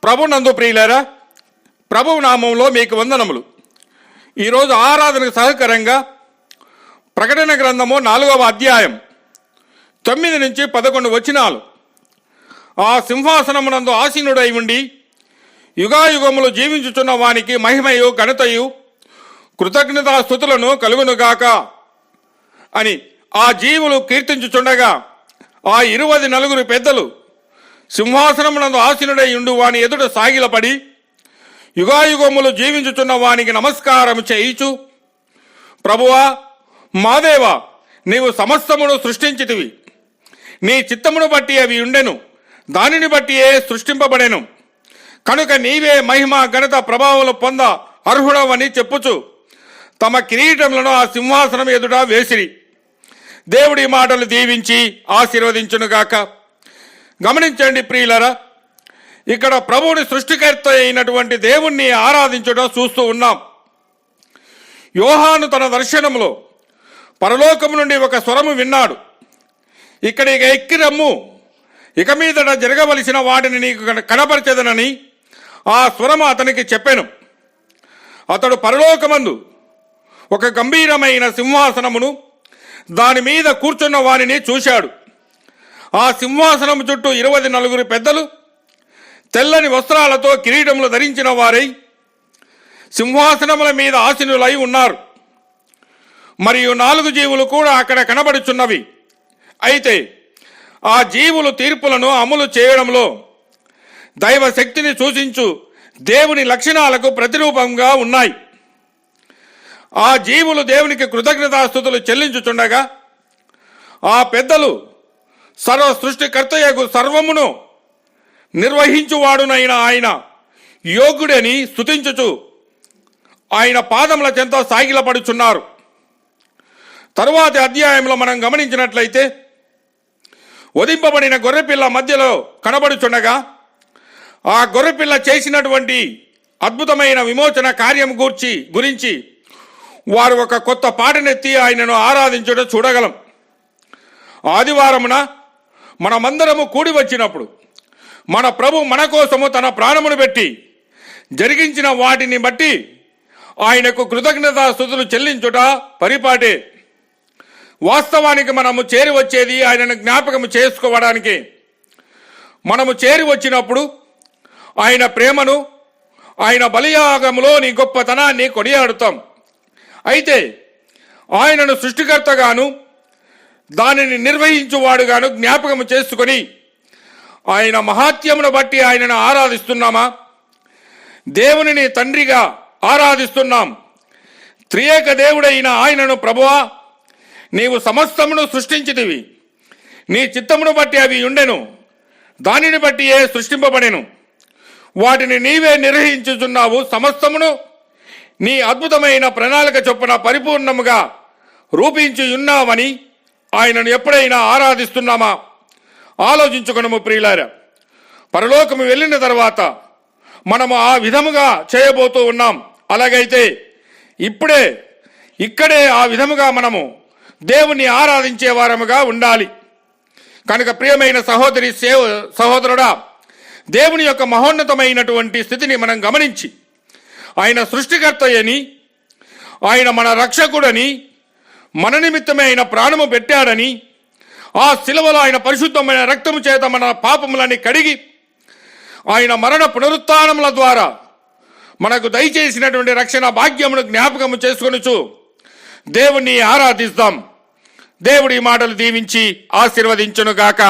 ప్రభునందు ప్రియులారా, ప్రభువు నామంలో మీకు వందనములు. ఈరోజు ఆరాధనకు సహకరంగా ప్రకటన గ్రంథము 4వ అధ్యాయం 9 నుంచి 11 వచనాలు. ఆ సింహాసనమునందు ఆసీనుడై ఉండి యుగాయుగములు జీవించుచున్న వానికి మహిమయు ఘనతయు కృతజ్ఞతాస్తుతులను కలుగునుగాక అని ఆ జీవులు కీర్తించుచుండగా ఆ 24 పెద్దలు సింహాసనమునందు ఆసీనుడై ఉండు వాని ఎదుట సాగిలపడి యుగాయుగములు జీవించుచున్న వానికి నమస్కారం చేయిచు, ప్రభువా మా దేవా, నీవు సమస్తమును సృష్టించితివి. నీ చిత్తమును బట్టి అవి ఉండెను, దానిని బట్టియే సృష్టింపబడెను. కనుక నీవే మహిమ ఘనత ప్రభావములు పొంద అర్హుడవని చెప్పుచు తమ కిరీటములను ఆ సింహాసనం ఎదుట వేసిరి. దేవుడి మాటలు దీవించి ఆశీర్వదించునుగాక. గమనించండి ప్రియులరా, ఇక్కడ ప్రభువుని సృష్టికర్త అయినటువంటి దేవుణ్ణి ఆరాధించడం చూస్తూ ఉన్నాం. యోహాను తన దర్శనంలో పరలోకము నుండి ఒక స్వరము విన్నాడు. ఇక్కడ ఇక ఎక్కి రమ్ము, ఇక మీదట జరగవలసిన వాటిని నీకు కనపరచెదనని ఆ స్వరము అతనికి చెప్పెను. అతడు పరలోకమందు ఒక గంభీరమైన సింహాసనమును, దాని మీద కూర్చున్న వారిని చూశాడు. ఆ సింహాసనము చుట్టూ 24 పెద్దలు తెల్లని వస్త్రాలతో కిరీటములు ధరించిన వారై సింహాసనముల మీద ఆసీనులై ఉన్నారు. మరియు 4 జీవులు కూడా అక్కడ కనబడుచున్నవి. అయితే ఆ జీవులు తీర్పులను అమలు చేయడంలో దైవ శక్తిని సూచించు దేవుని లక్షణాలకు ప్రతిరూపంగా ఉన్నాయి. ఆ జీవులు దేవునికి కృతజ్ఞతాస్తుతులు చెల్లించుచుండగా ఆ పెద్దలు సర్వ సృష్టికర్తయగు సర్వమును నిర్వహించువాడునైన ఆయన యోగ్యుడని స్తుతించుచు ఆయన పాదముల చెంత సాగిలపడుచున్నారు. తరువాతి అధ్యాయంలో మనం గమనించినట్లయితే వధింపబడిన గొర్రెపిల్ల మధ్యలో కనబడుచుండగా ఆ గొర్రెపిల్ల చేసినటువంటి అద్భుతమైన విమోచన కార్యం గురించి వారు ఒక కొత్త పాటనెత్తి ఆయనను ఆరాధించడం చూడగలం. ఆదివారమున మనమందరము కూడి వచ్చినప్పుడు మన ప్రభు మన కోసము తన ప్రాణమును పెట్టి జరిగించిన వాటిని బట్టి ఆయనకు కృతజ్ఞతాస్తుతులు చెల్లించుట పరిపాటే. వాస్తవానికి మనము చేరి వచ్చేది ఆయనను జ్ఞాపకము చేసుకోవడానికి. మనము చేరి వచ్చినప్పుడు ఆయన ప్రేమను, ఆయన బలియాగములోని గొప్పతనాన్ని కొనియాడుతాం. అయితే ఆయనను సృష్టికర్తగాను దానిని నిర్వహించువాడుగాను జ్ఞాపకము చేసుకొని ఆయన మహాత్యమును బట్టి ఆయనను ఆరాధిస్తున్నామా? దేవునిని తండ్రిగా ఆరాధిస్తున్నాం. త్రియేక దేవుడైన ఆయనను ప్రభువా, నీవు సమస్తమును సృష్టించితివి. నీ చిత్తమును బట్టి అవి ఉండెను, దానిని బట్టియే సృష్టింపబడెను. వాటిని నీవే నిర్వహించుచున్నావు. సమస్తమును నీ అద్భుతమైన ప్రణాళిక చొప్పున పరిపూర్ణముగా రూపించి ఉన్నావని ఆయనను ఎప్పుడైనా ఆరాధిస్తున్నామా? ఆలోచించుకొనుము ప్రియులారా. పరలోకము వెళ్ళిన తర్వాత మనము ఆ విధముగా చేయబోతూ ఉన్నాం. అలాగైతే ఇక్కడే ఆ విధముగా మనము దేవుణ్ణి ఆరాధించే వారముగా ఉండాలి. కనుక ప్రియమైన సహోదరుడా, దేవుని యొక్క మహోన్నతమైనటువంటి స్థితిని మనం గమనించి ఆయన సృష్టికర్తయని, ఆయన మన రక్షకుడని, మన నిమిత్తమే ఆయన ప్రాణము పెట్టాడని, ఆ శిలువలో ఆయన పరిశుద్ధమైన రక్తము చేత మన పాపములని కడిగి ఆయన మరణ పునరుత్థానముల ద్వారా మనకు దయచేసినటువంటి రక్షణ భాగ్యమును జ్ఞాపకము చేసుకొనుచు దేవుణ్ణి ఆరాధిస్తాం. దేవుడి మాటలు దీవించి ఆశీర్వదించునుగాక.